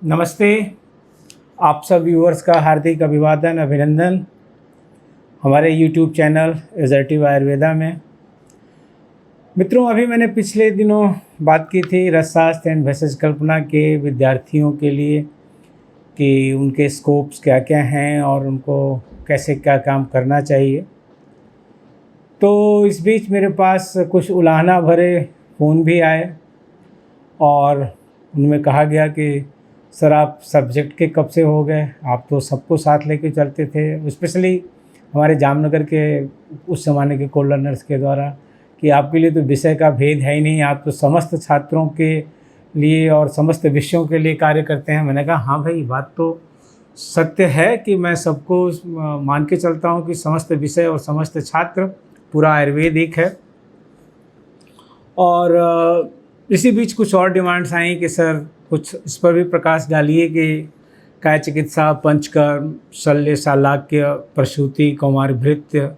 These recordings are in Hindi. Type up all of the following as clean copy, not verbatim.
नमस्ते। आप सब व्यूअर्स का हार्दिक अभिवादन अभिनंदन हमारे यूट्यूब चैनल एजर्टिव आयुर्वेदा में। मित्रों, अभी मैंने पिछले दिनों बात की थी रसशास्त्र एंड भेषज कल्पना के विद्यार्थियों के लिए कि उनके स्कोप्स क्या क्या हैं और उनको कैसे क्या काम करना चाहिए। तो इस बीच मेरे पास कुछ उलाहना भरे फ़ोन भी आए और उनमें कहा गया कि सर आप सब्जेक्ट के कब से हो गए, आप तो सबको साथ लेके चलते थे, स्पेशली हमारे जामनगर के उस ज़माने के को लर्नर्स के द्वारा कि आपके लिए तो विषय का भेद है ही नहीं, आप तो समस्त छात्रों के लिए और समस्त विषयों के लिए कार्य करते हैं। मैंने कहा हाँ भाई, बात तो सत्य है कि मैं सबको मान के चलता हूँ कि समस्त विषय और समस्त छात्र पूरा आयुर्वेद एक है। और इसी बीच कुछ और डिमांड्स आई कि सर कुछ इस पर भी प्रकाश डालिए कि काय चिकित्सा, पंचकर्म, शल्य, शालाक्य, प्रसूति, कौमार भृत्य,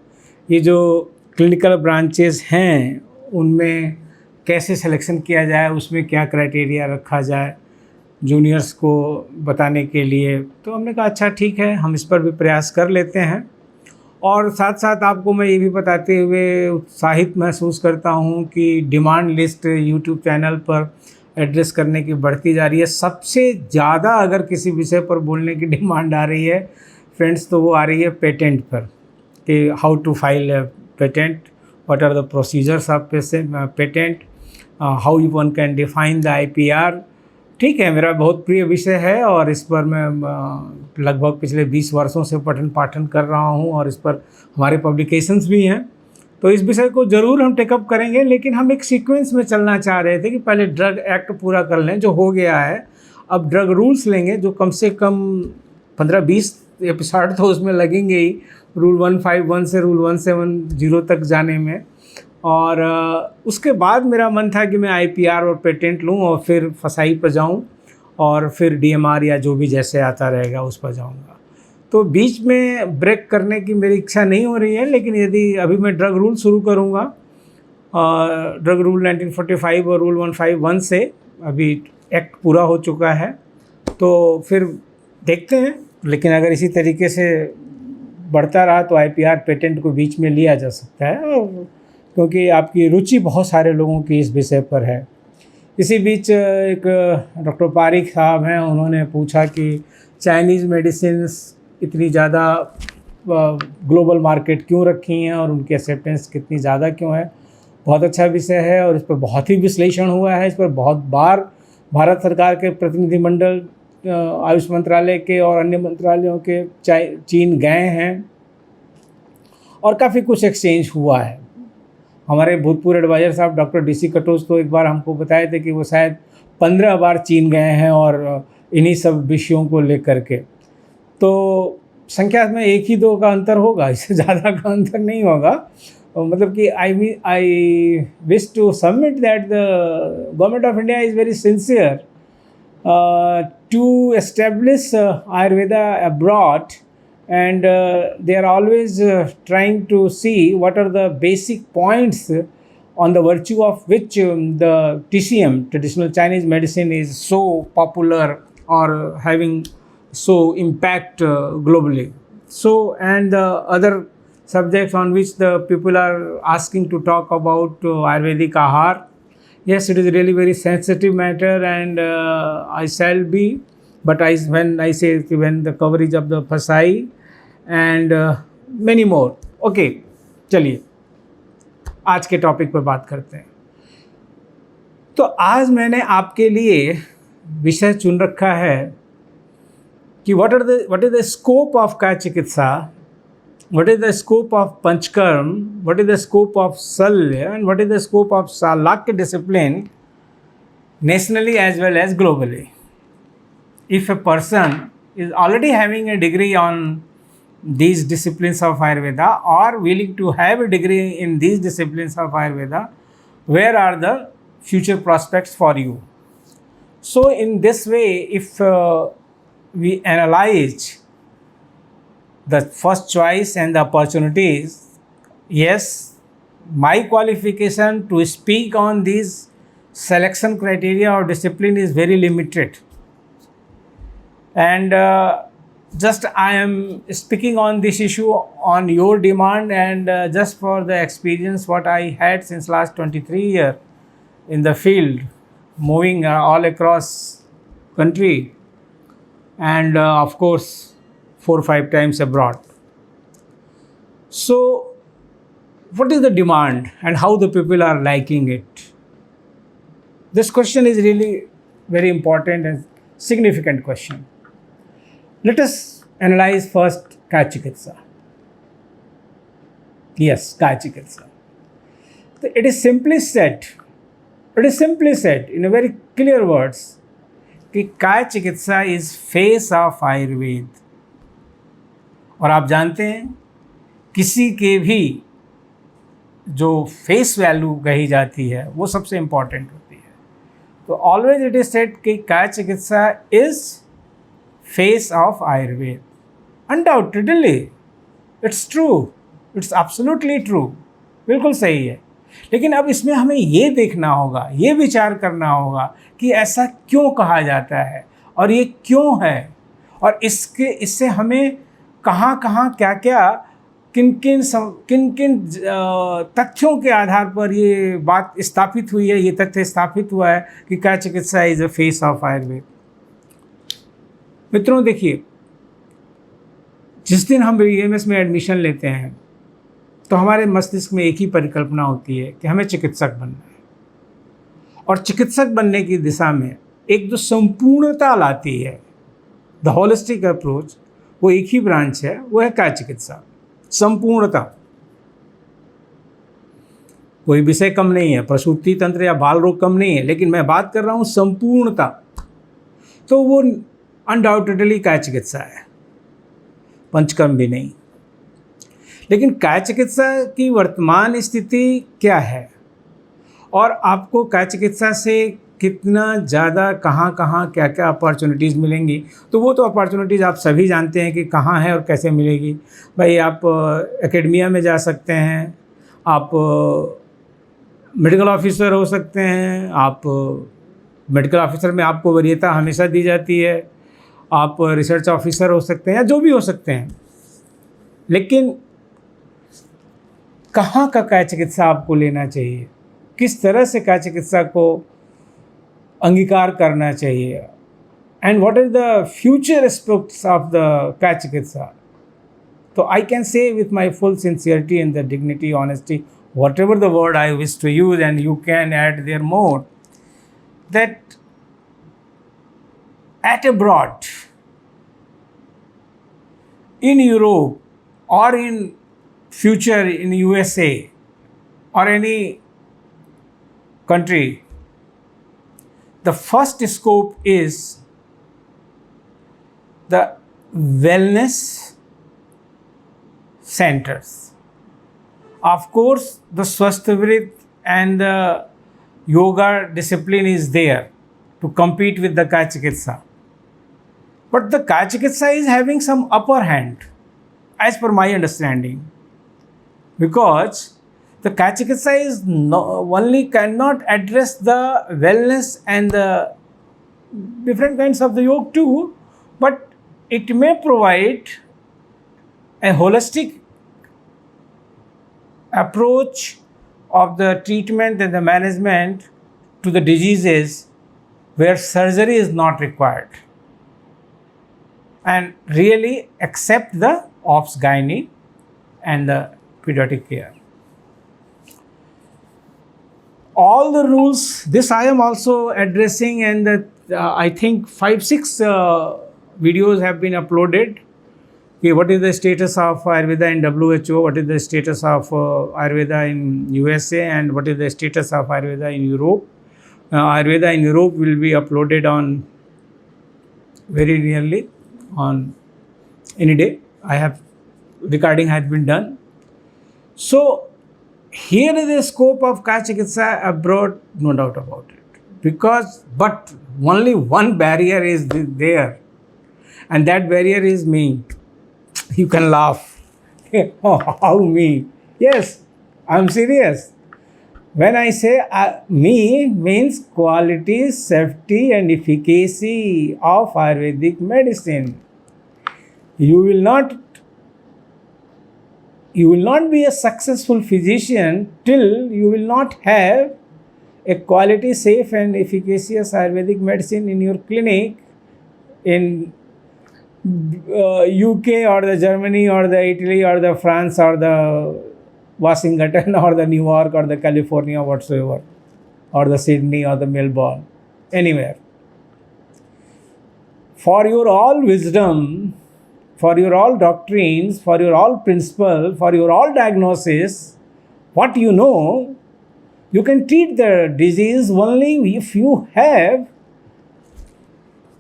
ये जो क्लिनिकल ब्रांचेस हैं उनमें कैसे सिलेक्शन किया जाए, उसमें क्या क्राइटेरिया रखा जाए जूनियर्स को बताने के लिए। तो हमने कहा अच्छा ठीक है, हम इस पर भी प्रयास कर लेते हैं। और साथ साथ आपको मैं ये भी बताते हुए उत्साहित महसूस करता हूँ कि डिमांड लिस्ट यूट्यूब चैनल पर एड्रेस करने की बढ़ती जा रही है। सबसे ज़्यादा अगर किसी विषय पर बोलने की डिमांड आ रही है फ्रेंड्स, तो वो आ रही है पेटेंट पर कि how to file a patent, what are the procedures of patent, how you one can define the IPR। ठीक है, मेरा बहुत प्रिय विषय है और इस पर मैं लगभग पिछले 20 वर्षों से पठन पाठन कर रहा हूँ और इस पर हमारे पब्लिकेशंस भी हैं। तो इस विषय को ज़रूर हम टेकअप करेंगे, लेकिन हम एक सीक्वेंस में चलना चाह रहे थे कि पहले ड्रग एक्ट पूरा कर लें जो हो गया है, अब ड्रग रूल्स लेंगे जो कम से कम 15-20 एपिसोड तो उसमें लगेंगे ही, रूल 151 से रूल 170 तक जाने में। और उसके बाद मेरा मन था कि मैं IPR और पेटेंट लूं और फिर फसाई पर जाऊं और फिर DMR या जो भी जैसे आता रहेगा उस पर जाऊंगा। तो बीच में ब्रेक करने की मेरी इच्छा नहीं हो रही है, लेकिन यदि अभी मैं ड्रग रूल शुरू करूंगा, ड्रग रूल 1945 और रूल 151 से अभी एक्ट पूरा हो चुका है, तो फिर देखते हैं। लेकिन अगर इसी तरीके से बढ़ता रहा तो IPR पेटेंट को बीच में लिया जा सकता है, क्योंकि आपकी रुचि बहुत सारे लोगों की इस विषय पर है। इसी बीच एक डॉक्टर पारिक साहब हैं, उन्होंने पूछा कि चाइनीज़ मेडिसिन इतनी ज़्यादा ग्लोबल मार्केट क्यों रखी हैं और उनकी एक्सेप्टेंस कितनी ज़्यादा क्यों है। बहुत अच्छा विषय है और इस पर बहुत ही विश्लेषण हुआ है। इस पर बहुत बार भारत सरकार के प्रतिनिधिमंडल, आयुष मंत्रालय के और अन्य मंत्रालयों के चीन गए हैं और काफ़ी कुछ एक्सचेंज हुआ है। हमारे भूतपूर्व एडवाइज़र साहब डॉक्टर DC कटोच तो एक बार हमको बताए थे कि वो शायद 15 बार चीन गए हैं और इन्हीं सब विषयों को लेकर के। तो संख्या में 1-2 का अंतर होगा, इससे ज़्यादा का अंतर नहीं होगा। मतलब कि I wish to submit that the government of India is very sincere to establish Ayurveda abroad, and they are always trying to see what are the basic points on the virtue of which the TCM, traditional Chinese medicine, is so popular or having so impact globally. So, and the other subjects on which the people are asking to talk about Ayurvedic Ahar. Yes, it is really very sensitive matter, and I shall be, but when I say when the coverage of the Fasai and many more. Okay, चलिए आज के टॉपिक पर बात करते हैं। तो आज मैंने आपके लिए विषय चुन रखा है कि what is the scope of काय चिकित्सा, what is the scope of Panchkarm, what is the scope of Salya, and what is the scope of Salakya discipline nationally as well as globally. If a person is already having a degree on these disciplines of Ayurveda or willing to have a degree in these disciplines of Ayurveda, where are the future prospects for you? So in this way, if we analyze the first choice and the opportunities, yes, my qualification to speak on these selection criteria or discipline is very limited. And just I am speaking on this issue on your demand, and just for the experience what I had since last 23 year in the field, moving all across country, and of course 4 or 5 times abroad. So what is the demand and how the people are liking it? This question is really very important and significant question. Let us analyze first Kaya Chikitsa. Yes, Kaya Chikitsa. It is simply said, in a very clear words, कि काय चिकित्सा इज फेस ऑफ आयुर्वेद. और आप जानते हैं किसी के भी जो फेस वैल्यू कही जाती है वो सबसे इम्पॉर्टेंट होती है. तो ऑलवेज इट इज सेड कि काय चिकित्सा is face of Ayurveda. Undoubtedly it's true, it's absolutely true, बिल्कुल सही है. लेकिन अब इसमें हमें ये देखना होगा, ये विचार करना होगा कि ऐसा क्यों कहा जाता है और ये क्यों है, और इससे हमें कहाँ कहाँ क्या क्या किन किन तथ्यों के आधार पर ये बात स्थापित हुई है, ये तथ्य स्थापित हुआ है कि काय चिकित्सा is a face of Ayurveda. मित्रों देखिए, जिस दिन हम BAMS में एडमिशन लेते हैं तो हमारे मस्तिष्क में एक ही परिकल्पना होती है कि हमें चिकित्सक बनना है. और चिकित्सक बनने की दिशा में एक जो संपूर्णता लाती है, द होलिस्टिक अप्रोच, वो एक ही ब्रांच है, वो है काय चिकित्सा. संपूर्णता, कोई विषय कम नहीं है, प्रसूति तंत्र या बाल रोग कम नहीं है, लेकिन मैं बात कर रहा हूँ संपूर्णता. तो वो अनडाउटेडली काय चिकित्सा है, पंचकर्म भी नहीं. लेकिन काय चिकित्सा की वर्तमान स्थिति क्या है और आपको काय चिकित्सा से कितना ज़्यादा कहाँ कहाँ क्या क्या अपॉर्चुनिटीज़ मिलेंगी, तो वो तो अपॉर्चुनिटीज़ आप सभी जानते हैं कि कहाँ है और कैसे मिलेगी. भाई आप एकेडमिया में जा सकते हैं, आप मेडिकल ऑफिसर हो सकते हैं, आप मेडिकल ऑफिसर में आपको वरीयता हमेशा दी जाती है, आप रिसर्च ऑफिसर हो सकते हैं या जो भी हो सकते हैं. लेकिन कहाँ का काय चिकित्सा आपको लेना चाहिए, किस तरह से काय चिकित्सा को अंगीकार करना चाहिए, and what is the future aspects of the काय चिकित्सा. तो I can say with my full sincerity and the dignity, honesty, whatever the word I wish to use, and you can add there more, that at abroad in Europe or in future in USA or any country, the first scope is the wellness centers. Of course, the Swasthvrit and the yoga discipline is there to compete with the Kaya Chikitsa. But the Kaya Chikitsa is having some upper hand, as per my understanding, because the Kaya Chikitsa is only cannot address the wellness and the different kinds of the yoga too, but it may provide a holistic approach of the treatment and the management to the diseases where surgery is not required, and really accept the obs gynae and the pediatric care. All the rules, this I am also addressing, and that I think 5-6 videos have been uploaded. Okay, what is the status of Ayurveda in WHO, what is the status of Ayurveda in USA, and what is the status of Ayurveda in Europe. Ayurveda in Europe will be uploaded on very nearly on any day. I have recording has been done. So here is the scope of Kaya Chikitsa abroad, no doubt about it, because but only one barrier is there, and that barrier is me. You can laugh. Oh, how me? Yes, I'm serious. When I say me means quality, safety and efficacy of Ayurvedic medicine. You will not be a successful physician till you will not have a quality, safe and efficacious Ayurvedic medicine in your clinic in UK or the Germany or the Italy or the France or the Washington or the New York or the California whatsoever, or the Sydney or the Melbourne, anywhere. For your all wisdom, for your all doctrines, for your all principle, for your all diagnosis, what you know, you can treat the disease only if you have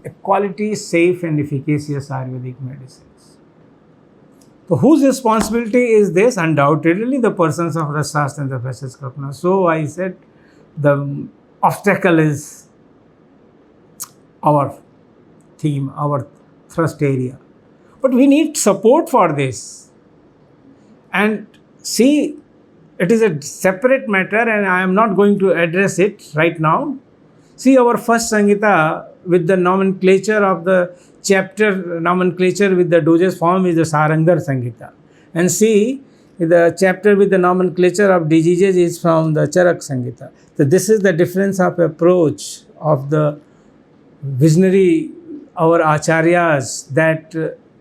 a quality, safe and efficacious Ayurvedic medicines. So whose responsibility is this? Undoubtedly the persons of Rasashastra and the Veses Kalpana. So I said the obstacle is our theme, our thrust area. But we need support for this. And see, it is a separate matter and I am not going to address it right now. See, our first Samhita with the nomenclature of the chapter, nomenclature with the dosage form is the Sarangdar Samhita. And see, the chapter with the nomenclature of diseases is from the Charak Samhita. So this is the difference of approach of the visionary, our acharyas, that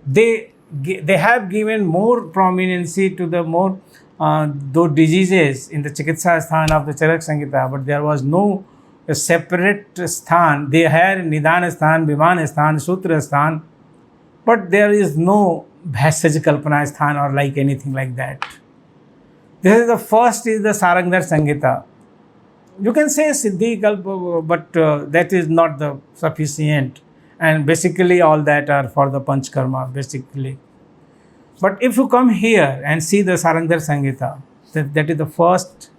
they have given more prominency to the more those diseases in the Chikitsa Sthan of the Charak Samhita, but there was no a separate sthan. They had Nidan Sthan, Viman Sthan, Sutra Sthan, but there is no Bhasaj Kalpana Sthan or like anything like that. This is the first, is the Sarangdar Samhita. You can say Siddhi Kalpa, but that is not the sufficient, and basically all that are for the Panchkarma basically. But if you come here and see the Sarangdar Samhita, that is the first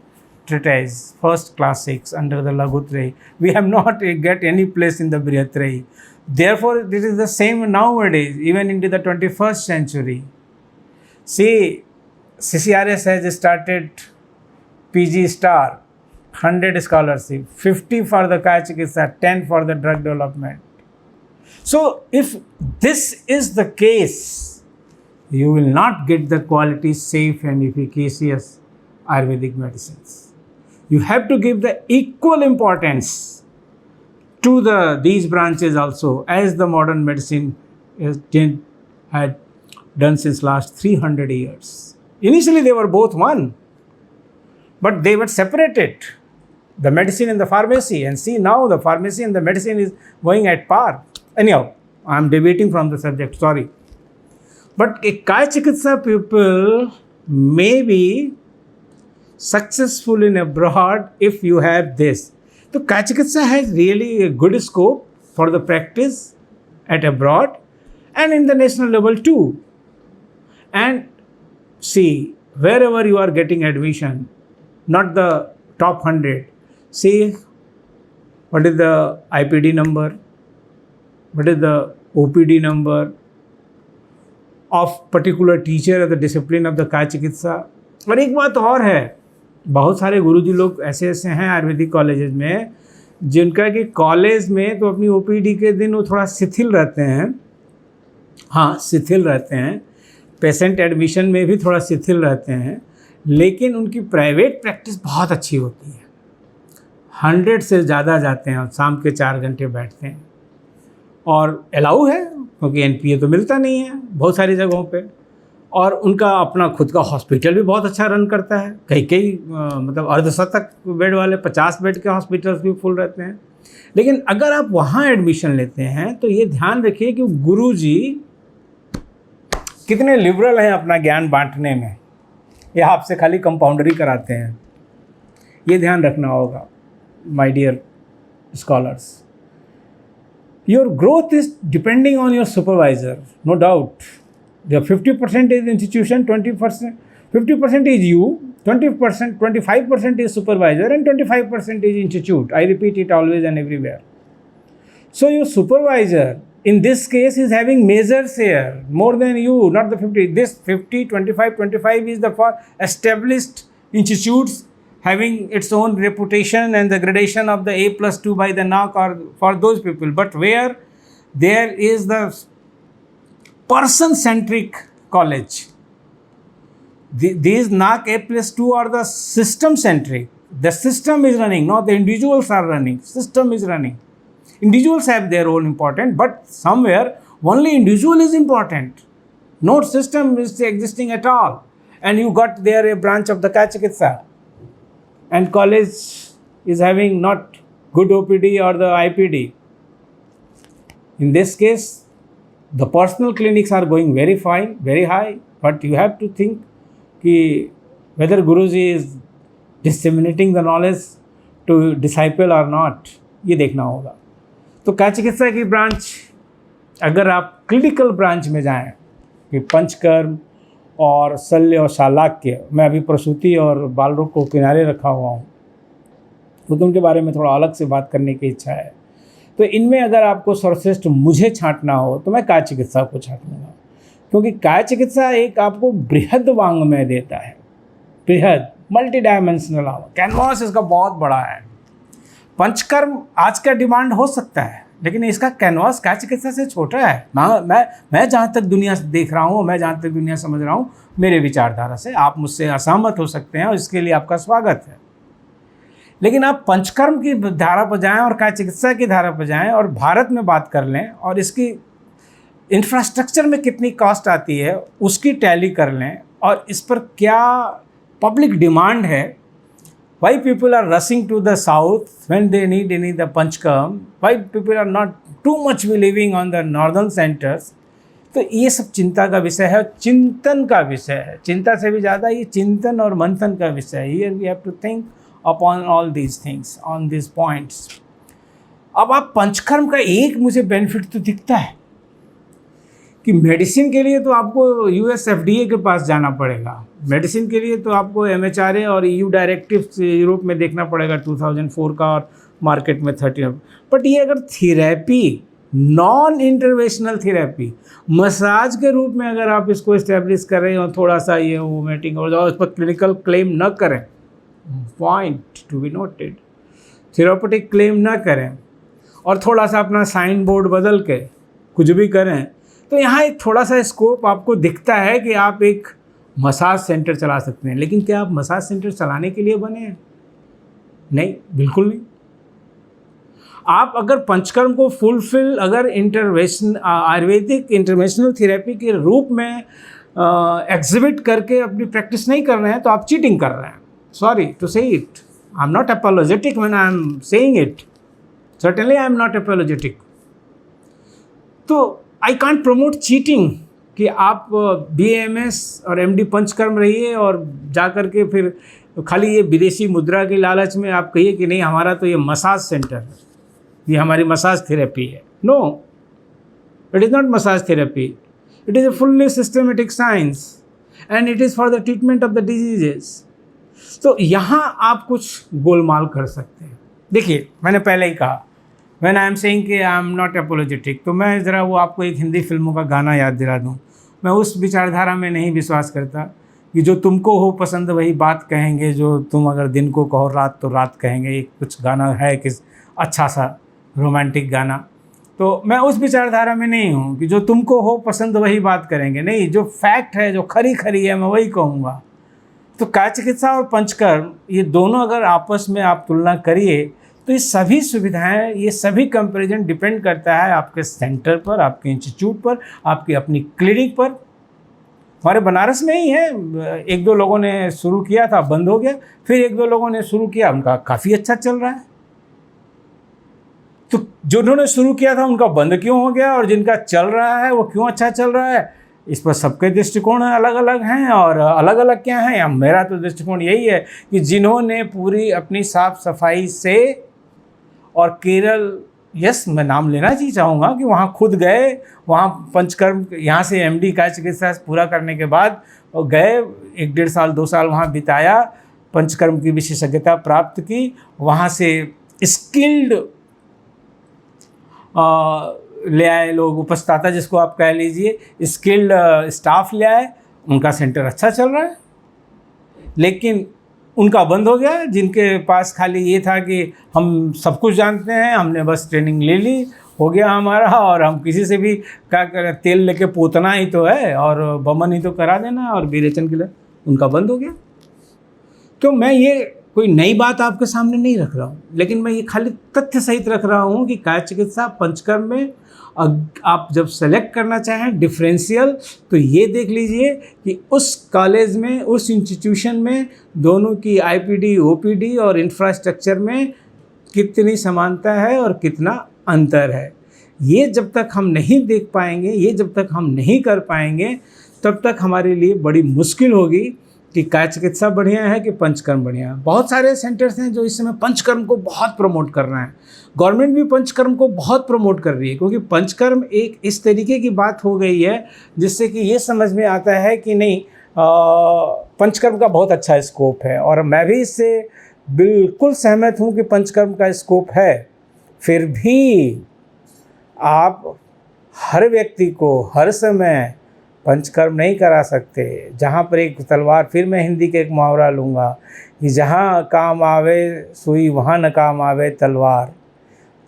treatise, first classics under the Laghutrayee. We have not get any place in the Brihatrayee. Therefore, this is the same nowadays, even into the 21st century. See, CCRS has started PG Star, 100 scholarship, 50 for the Kaya Chikitsa, 10 for the drug development. So, if this is the case, you will not get the quality, safe and efficacious Ayurvedic medicines. You have to give the equal importance to these branches also, as the modern medicine had done since last 300 years. Initially they were both one, but they were separated, the medicine and the pharmacy. And see, now the pharmacy and the medicine is going at par. Anyhow, I am deviating from the subject, sorry. But a Kaya Chikitsa people may be successful in abroad if you have this. So Kaya Chikitsa has really a good scope for the practice at abroad and in the national level too. And see, wherever you are getting admission, not the top 100, see what is the IPD number, what is the OPD number of particular teacher of the discipline of the Kaya Chikitsa. और एक बात और है, बहुत सारे गुरुजी लोग ऐसे ऐसे हैं आयुर्वेदिक कॉलेजेस में जिनका कि कॉलेज में तो अपनी ओपीडी के दिन वो थोड़ा शिथिल रहते हैं, हाँ शिथिल रहते हैं, पेशेंट एडमिशन में भी थोड़ा शिथिल रहते हैं, लेकिन उनकी प्राइवेट प्रैक्टिस बहुत अच्छी होती है. 100 से ज़्यादा जाते हैं और शाम के 4 घंटे बैठते हैं और अलाउ है क्योंकि एनपीए तो मिलता नहीं है बहुत सारी जगहों पे. और उनका अपना खुद का हॉस्पिटल भी बहुत अच्छा रन करता है, कई मतलब अर्धशतक बेड वाले 50 बेड के हॉस्पिटल्स भी फुल रहते हैं. लेकिन अगर आप वहाँ एडमिशन लेते हैं तो ये ध्यान रखिए कि गुरुजी कितने लिबरल हैं अपना ज्ञान बांटने में, या आपसे खाली कंपाउंडरी कराते हैं, ये ध्यान रखना होगा my dear scholars. Your growth is depending on your supervisor, no doubt. The 50% is institution, 20%, 50% is you, 20%, 25% is supervisor, and 25% is institute. I repeat it always and everywhere. So your supervisor in this case is having measures here more than you, not the 50. This 50, 25, 25 is the for established institutes having its own reputation and the gradation of the A+2 by the NAAC or for those people. But where there is the person-centric college, these NAAC A+2 are the system-centric. The system is running, not the individuals are running. System is running. Individuals have their own important, but somewhere only individual is important. No system is existing at all. And you got there a branch of the Kaya Chikitsa, and college is having not good OPD or the IPD. In this case, the personal clinics are going very fine, very high, but you have to think कि whether Guruji is disseminating the knowledge to disciple or not, ये देखना होगा. तो काया चिकित्सा की ब्रांच, अगर आप क्लिनिकल ब्रांच में जाएं कि पंचकर्म और शल्य और शालाक्य, मैं अभी प्रसूति और बाल रोग को किनारे रखा हुआ हूँ, तो उनके बारे में थोड़ा अलग से बात करने की इच्छा है. तो इनमें अगर आपको सर्वश्रेष्ठ मुझे छांटना हो तो मैं काया चिकित्सा को छांटूंगा, क्योंकि काया चिकित्सा एक आपको बृहद वांग्मय देता है, बृहद मल्टी डायमेंशनल. कैनवास इसका बहुत बड़ा है. पंचकर्म आज का डिमांड हो सकता है, लेकिन इसका कैनवास काया चिकित्सा से छोटा है. मैं जहाँ तक दुनिया देख रहा हूँ, मैं जहाँ तक दुनिया समझ रहा हूँ, मेरे विचारधारा से, आप मुझसे असहमत हो सकते हैं और इसके लिए आपका स्वागत है. लेकिन आप पंचकर्म की धारा पर जाएं और काया चिकित्सा की धारा पर जाएं और भारत में बात कर लें और इसकी इंफ्रास्ट्रक्चर में कितनी कॉस्ट आती है उसकी टैली कर लें और इस पर क्या पब्लिक डिमांड है. Why people are rushing to the south when they need any the Panchkarm? Why people are not too much believing on the northern centers? तो ये सब चिंता का विषय है, चिंतन का विषय है. चिंता से भी ज़्यादा ये चिंतन और मंथन का विषय है. Here we have to think upon all these things, on these points. अब आप पंचकर्म का एक मुझे बेनिफिट तो दिखता है कि मेडिसिन के लिए तो आपको US FDA के पास जाना पड़ेगा. मेडिसिन के लिए तो आपको MHRA और EU डायरेक्टिव्स यूरोप में देखना पड़ेगा 2004 का और मार्केट में 30. बट ये अगर therapy, non interventional therapy, massage के रूप में अगर आप इसको इस्टेब्लिश कर रहे हो, थोड़ा सा ये वोमिटिंग और उस पर क्लिनिकल क्लेम न करें, point to be noted, therapeutic claim न करें और थोड़ा सा अपना साइन बोर्ड बदल के कुछ भी करें, तो यहाँ एक थोड़ा सा स्कोप आपको दिखता है कि आप एक मसाज सेंटर चला सकते हैं. लेकिन क्या आप मसाज सेंटर चलाने के लिए बने हैं? नहीं, बिल्कुल नहीं. आप अगर पंचकर्म को फुलफिल अगर इंटरवेंशन आयुर्वेदिक इंटरवेंशनल थेरेपी के रूप में एग्जिबिट करके अपनी प्रैक्टिस नहीं कर रहे हैं तो आप चीटिंग कर रहे हैं. Sorry to say it, I am not apologetic when I am saying it. Certainly I am not apologetic. तो आई कांट प्रमोट चीटिंग कि आप BAMS और MD पंचकर्म रहिए और जा कर के फिर खाली ये विदेशी मुद्रा की लालच में आप कहिए कि नहीं हमारा तो ये मसाज सेंटर है, ये हमारी मसाज थेरेपी है. No, it is not massage therapy. It is a fully systematic science and it is for the treatment of the diseases. तो यहाँ आप कुछ गोलमाल कर सकते हैं. देखिए, मैंने पहले ही कहा, व्हेन आई एम सेइंग कि आई एम नॉट एपोलोजेटिक, तो मैं ज़रा वो आपको एक हिंदी फिल्मों का गाना याद दिला दूँ. मैं उस विचारधारा में नहीं विश्वास करता कि जो तुमको हो पसंद वही बात कहेंगे, जो तुम अगर दिन को कहो रात तो रात कहेंगे. एक कुछ गाना है कि अच्छा सा रोमांटिक गाना, तो मैं उस विचारधारा में नहीं हूँ कि जो तुमको हो पसंद वही बात करेंगे. नहीं, जो फैक्ट है, जो खरी खरी है, मैं वही कहूँगा. तो काया चिकित्सा और पंचकर्म, ये दोनों अगर आपस में आप तुलना करिए तो ये सभी सुविधाएं, ये सभी कंपैरिजन डिपेंड करता है आपके सेंटर पर, आपके इंस्टीट्यूट पर, आपकी अपनी क्लिनिक पर. हमारे बनारस में ही है, एक दो लोगों ने शुरू किया था, बंद हो गया. फिर एक दो लोगों ने शुरू किया, उनका काफ़ी अच्छा चल रहा है. तो जिन्होंने शुरू किया था उनका बंद क्यों हो गया और जिनका चल रहा है वो क्यों अच्छा चल रहा है, इस पर सबके दृष्टिकोण अलग अलग हैं. और अलग अलग क्या हैं, मेरा तो दृष्टिकोण यही है कि जिन्होंने पूरी अपनी साफ सफाई से, और केरल, यस मैं नाम लेना ही चाहूँगा कि वहाँ खुद गए, वहाँ पंचकर्म यहाँ से MD काया चिकित्सा पूरा करने के बाद गए, 1-1.5 साल 2 साल वहाँ बिताया, पंचकर्म की विशेषज्ञता प्राप्त की, वहाँ से स्किल्ड ले आए लोग, उपस्ताता जिसको आप कह लीजिए, स्किल्ड स्टाफ ले आए, उनका सेंटर अच्छा चल रहा है. लेकिन उनका बंद हो गया। जिनके पास खाली ये था कि हम सब कुछ जानते हैं, हमने बस ट्रेनिंग ले ली, हो गया हमारा, और हम किसी से भी क्या करें, तेल लेके पूतना ही तो है और बमन ही तो करा देना और विरेचन के लिए, उनका बंद हो गया। तो मैं ये कोई नई बात आपके सामने नहीं रख रहा हूँ, लेकिन मैं ये खाली तथ्य सहित रख रहा हूँ कि काया चिकित्सा पंचकर्म में आप जब सेलेक्ट करना चाहें डिफरेंशियल, तो ये देख लीजिए कि उस कॉलेज में, उस इंस्टीट्यूशन में दोनों की आईपीडी, ओपीडी और इंफ्रास्ट्रक्चर में कितनी समानता है और कितना अंतर है। ये जब तक हम नहीं देख पाएंगे, ये जब तक हम नहीं कर पाएंगे, तब तक हमारे लिए बड़ी मुश्किल होगी कि काया चिकित्सा बढ़िया है कि पंचकर्म बढ़िया है। बहुत सारे सेंटर्स हैं जो इस समय पंचकर्म को बहुत प्रमोट कर रहे हैं। गवर्नमेंट भी पंचकर्म को बहुत प्रमोट कर रही है, क्योंकि पंचकर्म एक इस तरीके की बात हो गई है जिससे कि ये समझ में आता है कि नहीं, पंचकर्म का बहुत अच्छा स्कोप है। और मैं भी इससे बिल्कुल सहमत हूँ कि पंचकर्म का स्कोप है। फिर भी आप हर व्यक्ति को हर समय पंचकर्म नहीं करा सकते। जहाँ पर एक तलवार, फिर मैं हिंदी के एक मुहावरा लूँगा कि जहाँ काम आवे सुई वहाँ न काम आवे तलवार।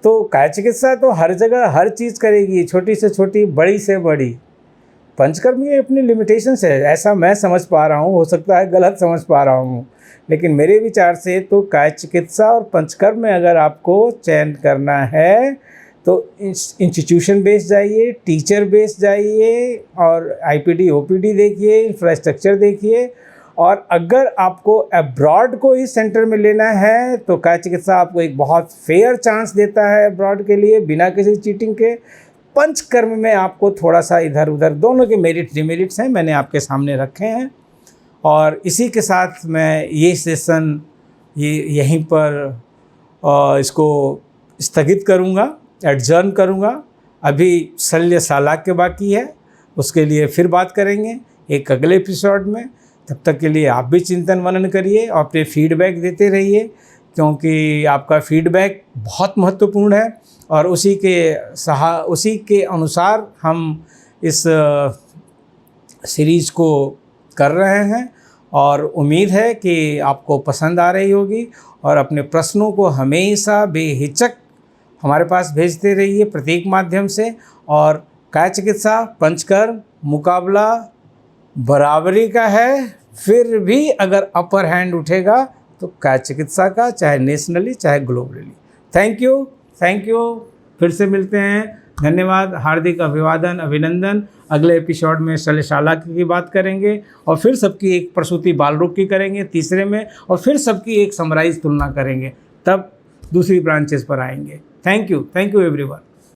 तो काया चिकित्सा तो हर जगह हर चीज़ करेगी, छोटी से छोटी, बड़ी से बड़ी। पंचकर्म ये अपनी लिमिटेशंस है, ऐसा मैं समझ पा रहा हूँ, हो सकता है गलत समझ पा रहा हूँ, लेकिन मेरे विचार से तो काया चिकित्सा और पंचकर्म में अगर आपको चयन करना है तो इंस्टीट्यूशन बेस्ड जाइए, टीचर बेस्ड जाइए और आईपीडी, ओपीडी देखिए, इंफ्रास्ट्रक्चर देखिए। और अगर आपको अब्रॉड को इस सेंटर में लेना है तो काया चिकित्सा आपको एक बहुत फेयर चांस देता है अब्रॉड के लिए, बिना किसी चीटिंग के। पंचकर्म में आपको थोड़ा सा इधर उधर, दोनों के मेरिट्स डिमेरिट्स हैं, मैंने आपके सामने रखे हैं। और इसी के साथ मैं ये सेशन यहीं पर इसको स्थगित करूँगा, एडजर्न करूँगा। अभी शल्य शालाक्य बाकी है, उसके लिए फिर बात करेंगे एक अगले एपिसोड में। तब तक के लिए आप भी चिंतन मनन करिए और अपने फीडबैक देते रहिए, क्योंकि आपका फीडबैक बहुत महत्वपूर्ण है और उसी के अनुसार हम इस सीरीज़ को कर रहे हैं। और उम्मीद है कि आपको पसंद आ रही होगी। और अपने प्रश्नों को हमेशा बेहिचक हमारे पास भेजते रहिए प्रतीक माध्यम से। और काया चिकित्सा पंचकर्म मुकाबला बराबरी का है, फिर भी अगर अपर हैंड उठेगा तो काया चिकित्सा का, चाहे नेशनली चाहे ग्लोबली। Thank you. फिर से मिलते हैं। धन्यवाद, हार्दिक अभिवादन, अभिनंदन। अगले एपिसोड में शल्यशाला की बात करेंगे और फिर सबकी एक प्रसूति बाल रोग की करेंगे तीसरे में, और फिर सबकी एक समराइज तुलना करेंगे, तब दूसरी ब्रांचेस पर आएंगे। Thank you everyone.